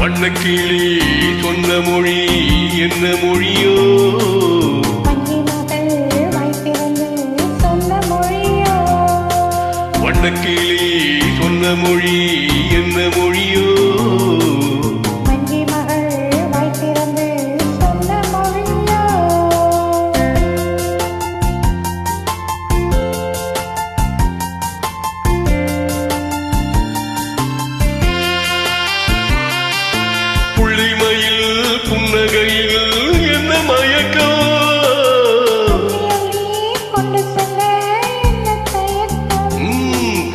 வண்ணக்கிளி சொன்ன மொழி என்ன மொழியோ? வண்ணக்கிளி சொன்ன மொழி என்ன மொழியோ? புன்னகையில் என்ன மயக்கம்?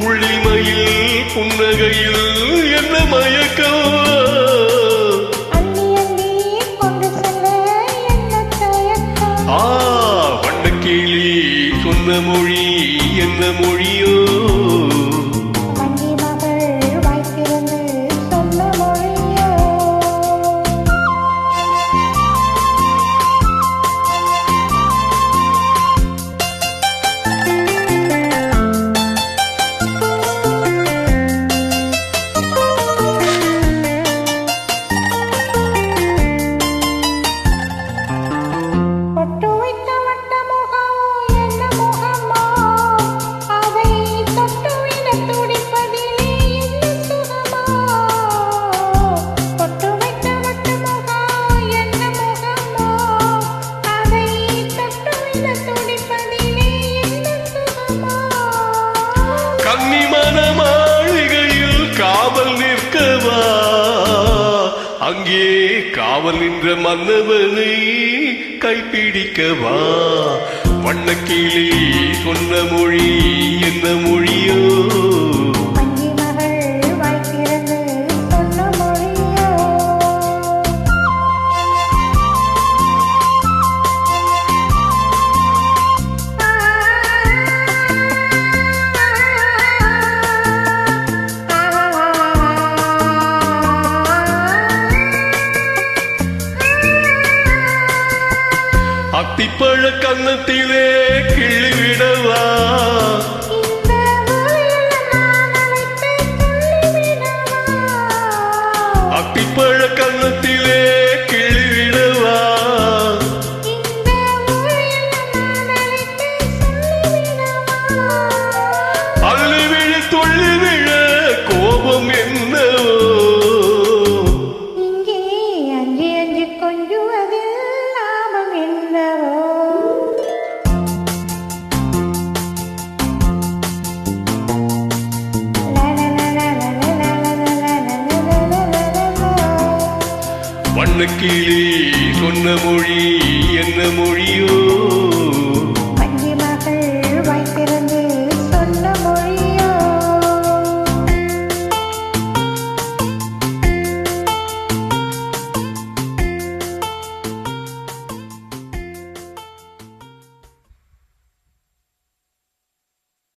புள்ளிமையில் புன்னகையில் என்ன மயக்கம்? வண்ணக்கிளி சொன்ன மொழி என்ன மொழியோ? கன்னிமன மாளிகையில் காவல் நிற்கவா? அங்கே காவல் நின்ற மன்னவனை கைப்பிடிக்கவா? வண்ணக்கிளி சொன்ன மொழி என்ன மொழியோ? அத்திப்பழ கன்னத்திலே கிள்ளிவிடவா? அத்திப்பழ கன்னத்திலே கிள்ளிவிடவா? அள்ளி விழ துள்ளி விழ கோபம் என்னவோ? வண்ணக்கிளி சொன்ன மொழி என்ன மொழியோ?